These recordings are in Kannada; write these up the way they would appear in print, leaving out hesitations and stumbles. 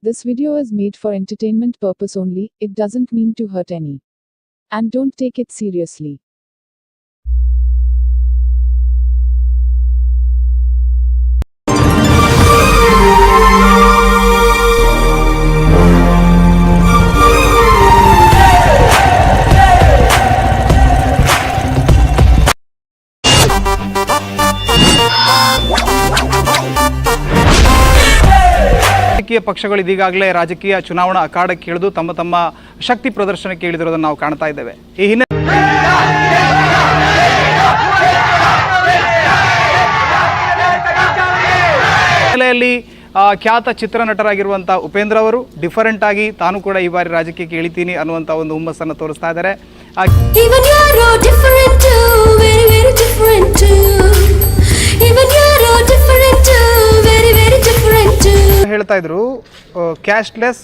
This video is made for entertainment purpose only, it doesn't mean to hurt any. And don't take it seriously. ರಾಜಕೀಯ ಪಕ್ಷಗಳು ಇದೀಗಾಗಲೇ ರಾಜಕೀಯ ಚುನಾವಣಾ ಅಖಾಡಕ್ಕೆ ಇಳಿದು ತಮ್ಮ ತಮ್ಮ ಶಕ್ತಿ ಪ್ರದರ್ಶನಕ್ಕೆ ಇಳಿದಿರೋದನ್ನು ನಾವು ಕಾಣ್ತಾ ಇದ್ದೇವೆ. ಈ ಹಿನ್ನೆಲೆಯಲ್ಲಿ ಖ್ಯಾತ ಚಿತ್ರನಟರಾಗಿರುವಂಥ ಉಪೇಂದ್ರ ಅವರು ಡಿಫರೆಂಟ್ ಆಗಿ ತಾನು ಕೂಡ ಈ ಬಾರಿ ರಾಜಕೀಯಕ್ಕೆ ಇಳಿತೀನಿ ಅನ್ನುವಂಥ ಒಂದು ಹುಮ್ಮಸ್ಸನ್ನು ತೋರಿಸ್ತಾ ಇದ್ದಾರೆ. ಹೇಳ್ತಾ ಇದ್ರು ಕ್ಯಾಶ್ಲೆಸ್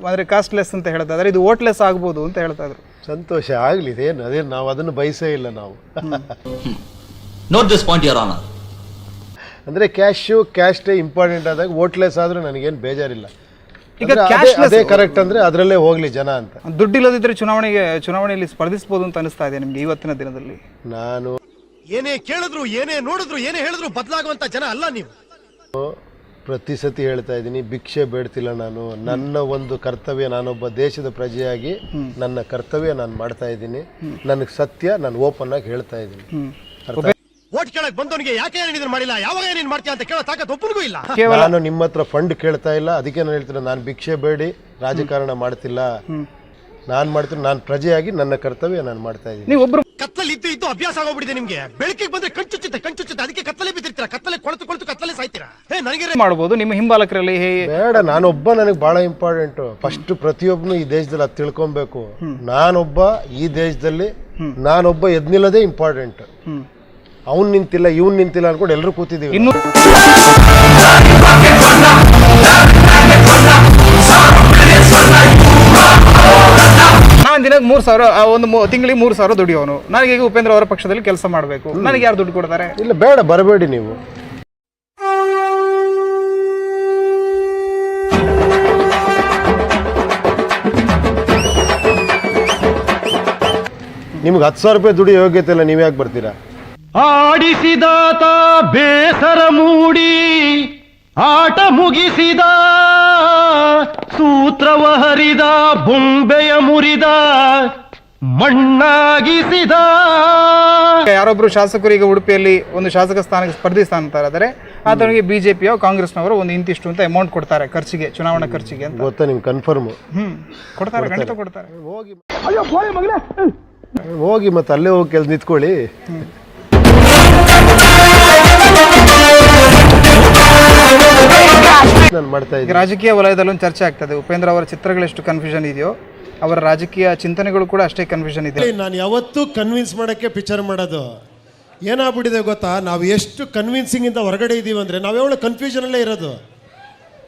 ಅಂದರೆ ಕಾಸ್ಟ್ಲೆಸ್ ಅಂತ ಹೇಳ್ತಾ ಇದ್ದಾರೆ, ಇದು ವೋಟ್ಲೆಸ್ ಆಗ್ಬೋದು ಅಂತ ಹೇಳ್ತಾ ಇದ್ರು. ಸಂತೋಷ ಆಗಲಿ, ಅದೇನು ನಾವು ಅದನ್ನು ಬಯಸೇ ಇಲ್ಲ. ನಾವು note this point your honour. ಅಂದರೆ ಕ್ಯಾಸ್ಟೇ ಇಂಪಾರ್ಟೆಂಟ್ ಆದಾಗ ವೋಟ್ಲೆಸ್ ಆದರೂ ನನಗೇನು ಬೇಜಾರಿಲ್ಲ. ಈಗ ಅದೇ ಕರೆಕ್ಟ್ ಅಂದರೆ ಅದರಲ್ಲೇ ಹೋಗಲಿ ಜನ ಅಂತ. ದುಡ್ಡಿಲ್ಲದಿದ್ದರೆ ಚುನಾವಣೆಯಲ್ಲಿ ಸ್ಪರ್ಧಿಸಬಹುದು ಅಂತ ಅನಿಸ್ತಾ ಇದೆ ನಿಮಗೆ ಇವತ್ತಿನ ದಿನದಲ್ಲಿ? ನಾನು ಏನೇ ಕೇಳಿದ್ರು ಏನೇ ನೋಡಿದ್ರು ಏನೇ ಹೇಳಿದ್ರು ಬದಲಾಗುವಂತ ಜನ ಅಲ್ಲ ನೀವು. ಪ್ರತಿ ಸತಿ ಹೇಳ್ತಾ ಇದ್ದೀನಿ, ಭಿಕ್ಷೆ ಬೇಡ್ತಿಲ್ಲ ನಾನು. ನನ್ನ ಒಂದು ಕರ್ತವ್ಯ, ನಾನೊಬ್ಬ ದೇಶದ ಪ್ರಜೆಯಾಗಿ ನನ್ನ ಕರ್ತವ್ಯ ನಾನು ಮಾಡ್ತಾ ಇದ್ದೀನಿ. ನನಗೆ ಸತ್ಯ ನಾನು ಓಪನ್ ಆಗಿ ಹೇಳ್ತಾ ಇದ್ದೀನಿ. ಓಟ್ ಕೇಳಕ್ ಬಂದವನಿಗೆ ಯಾಕೆ ಏನಿದ್ರು ಮಾಡಿಲ್ಲ, ಯಾವಾಗ ಏನೇನು ಮಾಡ್ತೀಯ ಅಂತ ಕೇಳೋ ತಾಕತ್ ಒಬ್ಬನಿಗೂ ಇಲ್ಲ. ನಾನು ನಿಮ್ಮ ಹತ್ರ ಫಂಡ್ ಕೇಳ್ತಾ ಇಲ್ಲ, ಅದಕ್ಕೆ ನಾನು ಹೇಳ್ತೀನಿ, ನಾನು ಭಿಕ್ಷೆ ಬೇಡಿ ರಾಜಕಾರಣ ಮಾಡ್ತಿಲ್ಲ. ನಾನು ಮಾಡ್ತೀನಿ, ನಾನು ಪ್ರಜೆಯಾಗಿ ನನ್ನ ಕರ್ತವ್ಯ ನಾನು ಮಾಡ್ತಾ ಇದ್ದೀನಿ. ನೀವು ಒಬ್ರು ಕತ್ತಲ್ಲಿ ಇದ್ದು ಅಭ್ಯಾಸ ಆಗೋಗ್ಬಿಟ್ಟಿದೆ ನಿಮ್ಗೆ. ಬೆಳಕಿಗೆ ಬಂದ್ರೆ ಕಣ್ಚುಚ್ಚುತ್ತೆ, ಅದಕ್ಕೆ ಕತ್ತಲೆ ಬಿದ್ದಿರ್ತೀರಾ, ಕತ್ತಲೆ ಕೊಳತು ಕತ್ತಲೆ ಸಾಯ್ತೀರಾ. ನನಗೆ ಮಾಡಬಹುದು ನಿಮ್ಮ ಹಿಂಬಾಲಕರಲ್ಲಿ ಬೇಡ, ನಾನೊಬ್ಬ ನನಗೆ ಬಹಳ ಇಂಪಾರ್ಟೆಂಟ್. ಫಸ್ಟ್ ಪ್ರತಿಯೊಬ್ಬನು ಈ ದೇಶದಲ್ಲಿ ಅದು ತಿಳ್ಕೊಬೇಕು. ನಾನೊಬ್ಬ ಈ ದೇಶದಲ್ಲಿ ನಾನೊಬ್ಬ ಎದ್ನಿಲ್ಲದೆ ಇಂಪಾರ್ಟೆಂಟ್. ಅವ್ನು ನಿಂತಿಲ್ಲ ಇವ್ನು ನಿಂತಿಲ್ಲ ಅನ್ಕೊಂಡು ಎಲ್ಲರೂ ಕೂತಿದ್ದೀವಿ. ಇನ್ನು ನಾನು ದಿನಕ್ಕೆ 3,000 ಒಂದು ತಿಂಗಳಿಗೆ 3,000 ದುಡಿಯೋನು. ನನಗೆ ಈಗ ಉಪೇಂದ್ರ ಅವರ ಪಕ್ಷದಲ್ಲಿ ಕೆಲಸ ಮಾಡಬೇಕು, ನನಗೆ ಯಾರು ದುಡ್ಡು ಕೊಡ್ತಾರೆ? ಇಲ್ಲ ಬೇಡ, ಬರಬೇಡಿ ನೀವು. ನಿಮ್ಗೆ 10,000 ರೂಪಾಯಿ ದುಡಿಯೋ ಯೋಗ್ಯತೆ ಇಲ್ಲ, ನೀವು ಯಾಕೆ ಬರ್ತೀರಾ? ಆಡಿಸಿದಾತ ಬೇಸರ ಮೂಡಿ ಆಟ ಮುಗಿಸಿದ, ಸೂತ್ರವ ಹರಿದ ಬೊಂಬೆಯ ಮುರಿದ ಮಣ್ಣಾಗಿಸಿದ. ಯಾರೊಬ್ರು ಶಾಸಕರು ಈಗ ಉಡುಪಿಯಲ್ಲಿ ಒಂದು ಶಾಸಕ ಸ್ಥಾನಕ್ಕೆ ಸ್ಪರ್ಧಿಸ್ತಾ ಅಂತಾರೆ, ಆತನಿಗೆ ಬಿಜೆಪಿಯೋ ಕಾಂಗ್ರೆಸ್ನವರು ಒಂದು ಇಂತಿಷ್ಟು ಅಂತ ಅಮೌಂಟ್ ಕೊಡ್ತಾರೆ ಖರ್ಚಿಗೆ, ಚುನಾವಣಾ ಖರ್ಚಿಗೆ ಅಂತ. ಗೊತ್ತಾ ನಿಮ್ಗೆ ಕನ್ಫರ್ಮ್? ಕೊಡ್ತಾರೆ, ಖಂಡಿತ ಕೊಡ್ತಾರೆ. ಹೋಗಿ ಮತ್ತೆ ಅಲ್ಲೇ ಹೋಗಿ ಕೆಲಸ ನಿಂತ್ಕೊಳ್ಳಿ. ನಾನು ಮಾಡ್ತಾ ಇದ್ದೀನಿ. ರಾಜಕೀಯ ವಲಯದಲ್ಲೂ ಚರ್ಚೆ ಆಗ್ತದೆ, ಉಪೇಂದ್ರ ಅವರ ಚಿತ್ರಗಳೆಷ್ಟು ಕನ್ಫ್ಯೂಷನ್ ಇದೆಯೋ ಅವರ ರಾಜಕೀಯ ಚಿಂತನೆಗಳು ಕೂಡ ಅಷ್ಟೇ ಕನ್ಫ್ಯೂಷನ್ ಇದೆ. ನಾನು ಯಾವತ್ತೂ ಕನ್ವಿನ್ಸ್ ಮಾಡೋಕ್ಕೆ ಪಿಕ್ಚರ್ ಮಾಡೋದು. ಏನಾಗ್ಬಿಟ್ಟಿದೆ ಗೊತ್ತಾ, ನಾವು ಎಷ್ಟು ಕನ್ವಿನ್ಸಿಂಗ್ ಇಂದ ಹೊರಗಡೆ ಇದೀವಿ ಅಂದರೆ ನಾವು ಯಾವಳ ಕನ್ಫ್ಯೂಷನಲ್ಲೇ ಇರೋದು.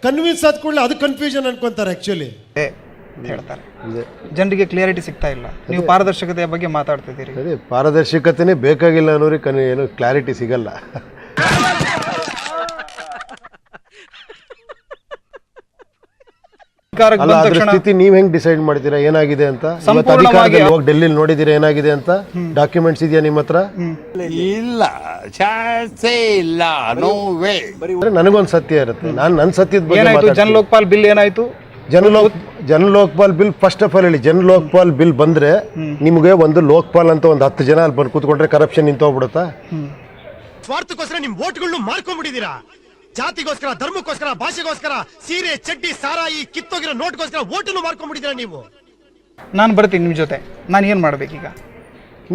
ಕನ್ವಿನ್ಸ್ ಆದ ಕೂಡಲೇ ಅದು ಕನ್ಫ್ಯೂಷನ್ ಅನ್ಕೊಂತಾರೆ ಆ್ಯಕ್ಚುಲಿ ಹೇಳ್ತಾರೆ. ಜನರಿಗೆ ಕ್ಲಿಯರಿಟಿ ಸಿಗ್ತಾ ಇಲ್ಲ. ನೀವು ಪಾರದರ್ಶಕತೆಯ ಬಗ್ಗೆ ಮಾತಾಡ್ತಿದ್ದೀರಿ. ಅದೇ ಪಾರದರ್ಶಕತೆನೇ ಬೇಕಾಗಿಲ್ಲ ಅನ್ನೋರಿಗೆ ಏನು ಕ್ಲಾರಿಟಿ ಸಿಗಲ್ಲ. ಸ್ಥಿತಿ ನೀವ್ ಹೆಂಗ್ ಡಿಸೈಡ್ ಮಾಡ್ತೀರಾ ಏನಾಗಿದೆ ಅಂತ? ಅಧಿಕಾರದಲ್ಲಿ ಹೋಗಿ ಡೆಲ್ಲಿ ನೋಡಿದೀರಾ ಏನಾಗಿದೆ ಅಂತ? ಡಾಕ್ಯುಮೆಂಟ್ಸ್ ಇದೆಯಾ ನಿಮ್ಮ ಹತ್ರ? ಇಲ್ಲ, ಚಾನ್ಸೇ ಇಲ್ಲ, ನೋ ವೇ. ನನಗೊಂದು ಸತ್ಯ ಇರುತ್ತೆ, ನಾನು ನನ್ನ ಸತ್ಯದ ಬಗ್ಗೆ. ಜನ ಲೋಕಪಾಲ್ ಬಿಲ್ ಏನಾಯ್ತು? ಜನ Lokpal bill first of all ಹೇಳಿ, ಜನ ಲೋಕಪಾಲ್ ಬಿಲ್ ಬಂದ್ರೆ ನಿಮ್ಗೆ ಒಂದು ಲೋಕಪಾಲ್ ಅಂತ ಒಂದು 10 ಜನ ಅಲ್ಲಿ ಬಂದು ಕೂತ್ಕೊಂಡ್ರೆ ಕರಪ್ಷನ್ ನಿಂತೋಗ್ಬಿಡುತ್ತಾ? ಸ್ವಾರ್ಥಕ್ಕೋಸ್ಕರ ನಿಮ್ ವೋಟ್ಗಳನ್ನು ಮಾರ್ಕೊಂಡ್ಬಿಟ್ಟಿದ್ದೀರಾ. ಜಾತಿಗೋಸ್ಕರ, ಧರ್ಮಕ್ಕೋಸ್ಕರ, ಭಾಷೆಗೋಸ್ಕರ, ಸೀರೆ ಚಡ್ಡಿ ಸಾರಾಯಿ ಕಿತ್ತೋಗಿರೋ ನೋಟ್ಗೋಸ್ಕರ ವೋಟನ್ನು ಮಾರ್ಕೊಂಡ್ಬಿಟ್ಟಿದ್ದೀರಾ ನೀವು. ನಾನು ಬರ್ತೀನಿ ನಿಮ್ಮ ಜೊತೆ. ನಾನು ಏನ್ ಮಾಡ್ಬೇಕೀಗ?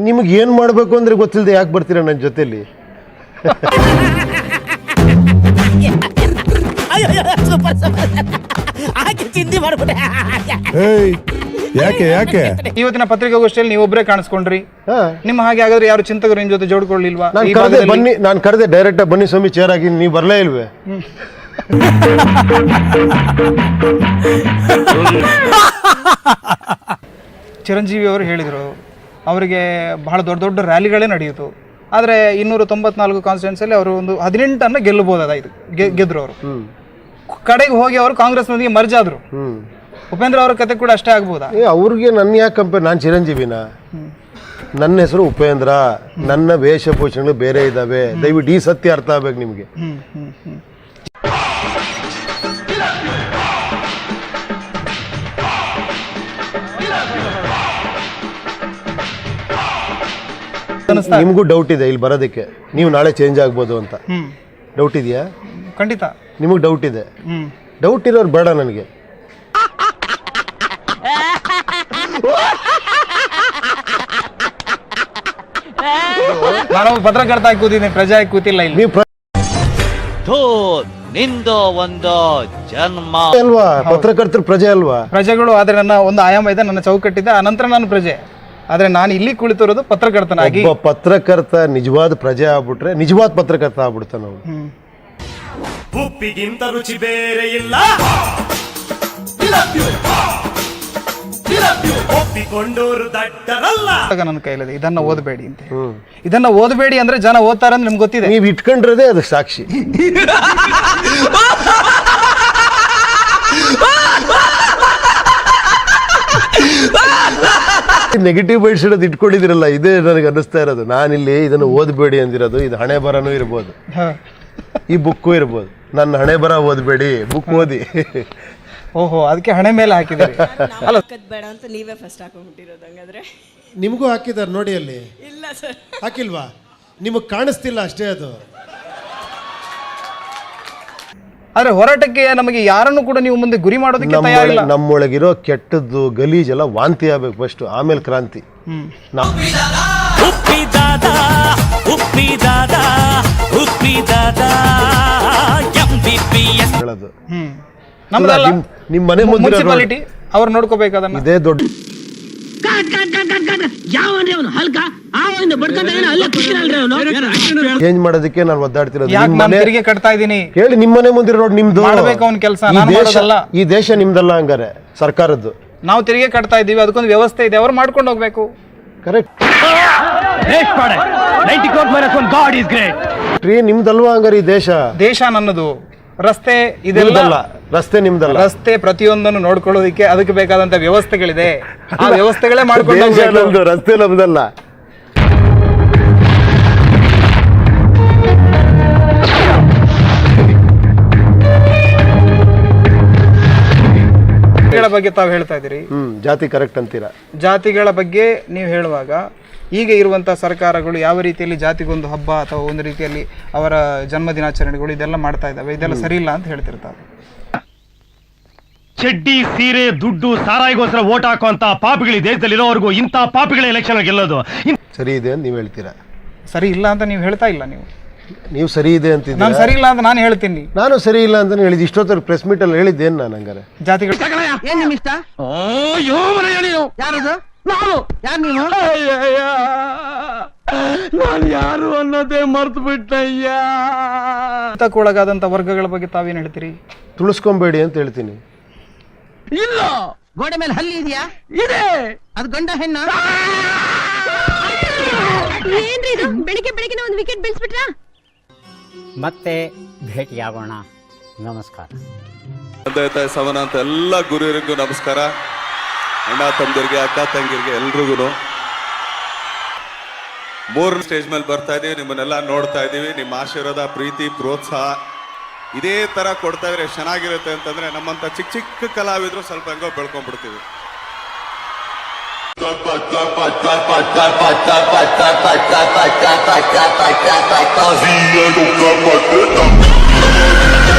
ನಿಮ್ಗೆ ಏನ್ ಮಾಡ್ಬೇಕು ಅಂದ್ರೆ ಗೊತ್ತಿಲ್ಲದೆ ಯಾಕೆ ಬರ್ತೀರಾ ನನ್ನ ಜೊತೆಲಿ? ಯಾಕೆ ಇವತ್ತಿನ ಪತ್ರಿಕಾಗೋಷ್ಠಿಯಲ್ಲಿ ನೀವು ಒಬ್ಬರೇ ಕಾಣಿಸ್ಕೊಂಡ್ರಿ. ನಿಮ್ಮ ಹಾಗೆ ಹಾಗಾದ್ರೆ ಯಾರು ಚಿಂತಕರು ನಿಮ್ ಜೊತೆ ಜೋಡ್ಕೊಳ್ಳಿಲ್ವಾ? ನಾನು ಕರೆದೆ ಡೈರೆಕ್ಟ್ ಬನ್ನಿ ಸ್ವಾಮಿ ಚೇರ್ ಆಗಿ, ನೀವು ಬರ್ಲೇ ಇಲ್ವೇ? ಚಿರಂಜೀವಿ ಅವರು ಹೇಳಿದರು ಅವರಿಗೆ ಬಹಳ ದೊಡ್ಡ ದೊಡ್ಡ ರ್ಯಾಲಿಗಳೇ ನಡೆಯಿತು. ಆದರೆ 294 ಕಾನ್ಸ್ಟಿಟ್ಯೂನ್ಸಿಯಲ್ಲಿ ಅವರು ಒಂದು 18 ಗೆಲ್ಲಬಹುದಾದ ಗೆದ್ರು ಅವರು. ಕಡೆಗೆ ಹೋಗಿ ಅವರು ಕಾಂಗ್ರೆಸ್ನೊಂದಿಗೆ ಮರ್ಜ್ ಆದ್ರು. ಉಪೇಂದ್ರ ಅವರ ಕತೆ ಕೂಡ ಅಷ್ಟೇ ಆಗ್ಬೋದಾ? ಅವ್ರಿಗೆ ನನ್ನ ಯಾಕೆ ಕಂಪೇರ್, ನಾನು ಚಿರಂಜೀವಿನ, ನನ್ನ ಹೆಸರು ಉಪೇಂದ್ರ, ನನ್ನ ವೇಷಭೂಷಣಗಳು ಬೇರೆ ಇದ್ದಾವೆ. ದಯವಿಟ್ಟು ಈ ಸತ್ಯ ಅರ್ಥ ಆಗ್ಬೇಕು ನಿಮಗೆ. ನಿಮಗೂ ಡೌಟ್ ಇದೆ ಇಲ್ಲಿ ಬರೋದಕ್ಕೆ, ನೀವು ನಾಳೆ ಚೇಂಜ್ ಆಗ್ಬೋದು ಅಂತ ಡೌಟ್ ಇದೆಯಾ? ಖಂಡಿತ ನಿಮಗೆ ಡೌಟ್ ಇದೆ. ಡೌಟ್ ಇರೋರು ಬೇಡ ನನಗೆ. ನಾನು ಪತ್ರಕರ್ತ ಆಗಿ ಕೂತಿದ್ದೀನಿ, ಪ್ರಜೆ ಆಗಿ ಕೂತಿಲ್ಲ ಇಲ್ಲಿ. ನೀವು ನಿಂದು ಒಂದು ಜನ್ಮ ಅಲ್ವಾ, ಪತ್ರಕರ್ತರು ಪ್ರಜೆ ಅಲ್ವಾ? ಪ್ರಜೆಗಳು, ಆದ್ರೆ ನನ್ನ ಒಂದು ಆಯಾಮ ಇದೆ, ನನ್ನ ಚೌಕಟ್ಟಿದೆ, ಆನಂತರ ನಾನು ಪ್ರಜೆ. ಆದ್ರೆ ನಾನು ಇಲ್ಲಿ ಕುಳಿತಿರೋದು ಪತ್ರಕರ್ತನಾಗಿ. ಒಬ್ಬ ಪತ್ರಕರ್ತ ನಿಜವಾದ ಪ್ರಜೆ ಆಗ್ಬಿಟ್ರೆ ನಿಜವಾದ ಪತ್ರಕರ್ತ ಆಗ್ಬಿಡ್ತಾನ ನಾವು. ಉಪ್ಪಿಗಿಂತ ರುಚಿ ಬೇರೆ ಇಲ್ಲ, ಒಪ್ಪಿಕೊಂಡೋರು ದಡ್ಡರಲ್ಲ. ನನ್ನ ಕೈಲಿದೆ, ಇದನ್ನ ಓದಬೇಡಿ ಅಂತ. ಇದನ್ನ ಓದಬೇಡಿ ಅಂದ್ರೆ ಜನ ಓದ್ತಾರೆ ಅಂತ ನಿಮ್ಗೆ ಗೊತ್ತಿದೆ. ನೀವು ಇಟ್ಕೊಂಡ್ರದೇ ಅದು ಸಾಕ್ಷಿ. ನೆಗೆಟಿವ್ ಬೈಟ್ಸ್ ಇಡೋದು ಇಟ್ಕೊಂಡಿದಿರಲ್ಲ, ಇದೇ ನನಗೆ ಅನ್ನಿಸ್ತಾ ಇರೋದು. ನಾನಿಲ್ಲಿ ಇದನ್ನು ಓದಬೇಡಿ ಅಂದಿರೋದು, ಇದು ಹಣೆ ಬರನೂ ಇರ್ಬೋದು, ಈ ಬುಕ್ಕು ಇರ್ಬೋದು. ನನ್ನ ಹಣೆ ಬರ ಓದಬೇಡಿ, ಬುಕ್ ಓದಿ. ಓಹೋ, ಅದಕ್ಕೆ ಹಣೆ ಮೇಲೆ ಹಾಕಿದ್ದಾರೆ. ಅಲ್ಲ ಬೇಡ ಅಂತ ನೀವೇ ಫಸ್ಟ್ ಹಾಕೊಂಡ್ಬಿಟ್ಟಿರೋದು. ಹಂಗಾದ್ರೆ ನಿಮಗೂ ಹಾಕಿದ್ದಾರೆ ನೋಡಿ ಅಲ್ಲಿ. ಇಲ್ಲ ಸರ್, ಹಾಕಿಲ್ವಾ? ನಿಮಗೆ ಕಾಣಿಸ್ತಿಲ್ಲ ಅಷ್ಟೇ ಅದು. ಆದ್ರೆ ಹೋರಾಟಕ್ಕೆ ನಮಗೆ ಯಾರನ್ನು ಕೂಡ ನೀವು ಮುಂದೆ ಗುರಿ ಮಾಡೋದಕ್ಕೆ ತಯಾರಿಲ್ಲ. ನಮ್ಮೊಳಗಿರೋ ಕೆಟ್ಟದ್ದು ಗಲೀಜೆಲ್ಲ ವಾಂತಿ ಆಗ್ಬೇಕು ಫಸ್ಟ್, ಆಮೇಲೆ ಕ್ರಾಂತಿ. ಹೇಳೋದು ನಮ್ದಲ್ಲ, ನಿಮ್ಮ ಮನೆ ಮುಂದೆ ಮುನ್ಸಿಪಾಲಿಟಿ ಅವ್ರು ನೋಡ್ಕೋಬೇಕು ಅದನ್ನ. ಇದೇ ದೊಡ್ಡ ಚೇಂಜ್ ಮಾಡೋದಕ್ಕೆ ನಾನು ಒದ್ದಾಡ್ತಿರೋದು. ಯಾಕೆ ನಾನು ತೆರಿಗೆ ಕಟ್ತಾ ಇದ್ದೀನಿ ಹೇಳಿ, ನಿಮ್ಮ ಮನೆ ಮುಂದಿರೋ ರೋಡ್ ನಿಮ್ದು, ಮಾಡ್ಬೇಕು ಅವ್ನ ಕೆಲಸ, ನಾನು ಮಾಡೋದಲ್ಲ. ಈ ದೇಶ ನಿಮ್ದಲ್ಲ ಹಂಗಾರೆ, ಸರ್ಕಾರದ್ದು. ನಾವು ತೆರಿಗೆ ಕಟ್ತಾ ಇದ್ದೀವಿ, ಅದಕ್ಕೊಂದು ವ್ಯವಸ್ಥೆ ಇದೆ, ಅವ್ರು ಮಾಡ್ಕೊಂಡು ಹೋಗ್ಬೇಕು. ಕರೆಕ್ಟ್. 94 - God is great. ನಿಮ್ದಲ್ವಾ ಹಂಗಾರೆ ಈ ದೇಶ? ದೇಶ ನನ್ನದು, ರಸ್ತೆ ಇದೆಲ್ಲ ರಸ್ತೆ ನಿಮ್ದಲ್ಲ. ರಸ್ತೆ ಪ್ರತಿಯೊಂದನ್ನು ನೋಡ್ಕೊಳ್ಳೋದಕ್ಕೆ ಅದಕ್ಕೆ ಬೇಕಾದಂತ ವ್ಯವಸ್ಥೆಗಳಿದೆ, ಆ ವ್ಯವಸ್ಥೆಗಳೇ ಮಾಡ್ಕೊಂಡು ದೇಶ ನಮ್ದು, ರಸ್ತೆ ನಮ್ದಲ್ಲ. ಬಗ್ಗೆ ತಾವು ಹೇಳ್ತಾ ಇದ್ದೀರಿ, ಜಾತಿ ಕರೆಕ್ಟ್ ಅಂತೀರಾ? ಜಾತಿಗಳ ಬಗ್ಗೆ ನೀವು ಹೇಳುವಾಗ ಈಗ ಇರುವಂತಹ ಸರ್ಕಾರಗಳು ಯಾವ ರೀತಿಯಲ್ಲಿ ಜಾತಿಗೊಂದು ಹಬ್ಬ ಅಥವಾ ಒಂದು ರೀತಿಯಲ್ಲಿ ಅವರ ಜನ್ಮ ದಿನಾಚರಣೆಗಳು ಇದೆಲ್ಲ ಮಾಡ್ತಾ ಇದ್ದಾವೆ, ಇದೆಲ್ಲ ಸರಿ ಇಲ್ಲ ಅಂತ ಹೇಳ್ತಿರ್ತಾರೆ. ಚಡ್ಡಿ, ಸೀರೆ, ದುಡ್ಡು, ಸಾರಾಯಿಗೋಸ್ಕರ ಓಟ್ ಹಾಕುವಂತ ಪಾಪಿಗಳು ದೇಶದಲ್ಲಿ ಇರೋವರೆಗೂ ಇಂಥ ಪಾಪಿಗಳ ಎಲೆಕ್ಷನ್ ಗೆಲ್ಲೋದು ಸರಿ ಇದೆ ಅಂತ ನೀವು ಹೇಳ್ತೀರಾ? ಸರಿ ಇಲ್ಲ ಅಂತ ನೀವು ಹೇಳ್ತಾ ಇಲ್ಲ. ನೀವು ಸರಿ ಇದೆ ಅಂತಿದ್ದೀರಾ, ನಾನು ಸರಿ ಇಲ್ಲ ಅಂತ ನಾನು ಹೇಳ್ತೀನಿ. ನಾನು ಸರಿ ಇಲ್ಲ ಅಂತ ಹೇಳಿದ್ದು. ಇಷ್ಟೊತ್ತರ ಪ್ರೆಸ್ ಮೀಟ್ ಅಲ್ಲಿ ಹೇಳಿದ್ದೇನು ನಾನು ಹಂಗಾರೆ? ಜಾತಿಗಳು ನಾನು ಯಾರು ಅನ್ನೋದೇ ಮರ್ತು ಬಿಟ್ಟಯ್ಯ. ಒಳಗಾದಂತ ವರ್ಗಗಳ ಬಗ್ಗೆ ತಾವೇನ್ ಹೇಳ್ತೀರಿ? ತುಳಿಸ್ಕೊಂಬೇಡಿ ಅಂತ ಹೇಳ್ತೀನಿ. ಇಲ್ಲ, ಗೋಡೆ ಮೇಲೆ ಹಲ್ಲಿ ಇದೆಯಾ? ಇದೆ. ಅದು ಗಂಡ ಹೆಣ್ಣ? ಏನ್ರಿ ಇದು, ಬೆಳಿಗ್ಗೆ ಬೆಳಿಗ್ಗೆ ಒಂದು ವಿಕೆಟ್ ಬೀಳ್ಸ್ಬಿಟ್ರಾ? ಮತ್ತೆ ಭೇಟಿಯಾಗೋಣ. ನಮಸ್ಕಾರ. ತಂದೆ ತಾಯಿ ಸಮಾನ ಅಂತ ಎಲ್ಲ ಗುರುವರಿಗೂ ನಮಸ್ಕಾರ. ಅಣ್ಣ ತಮ್ಮದಿರಿಗೆ, ಅಕ್ಕ ತಂಗಿರಿಗೆ ಎಲ್ರಿಗೂ. 3 ಸ್ಟೇಜ್ ಮೇಲೆ ಬರ್ತಾ ಇದೀವಿ, ನಿಮ್ಮನ್ನೆಲ್ಲ ನೋಡ್ತಾ ಇದೀವಿ. ನಿಮ್ಮ ಆಶೀರ್ವಾದ, ಪ್ರೀತಿ, ಪ್ರೋತ್ಸಾಹ ಇದೇ ತರ ಕೊಡ್ತಾ ಇದ್ರೆ ಚೆನ್ನಾಗಿರುತ್ತೆ ಅಂತಂದ್ರೆ ನಮ್ಮಂತ ಚಿಕ್ಕ ಚಿಕ್ಕ ಕಲಾವಿದ್ರು ಸ್ವಲ್ಪ ಹೆಂಗೋ ಬೆಳ್ಕೊಂಡ್ಬಿಡ್ತೀವಿ. Thank you.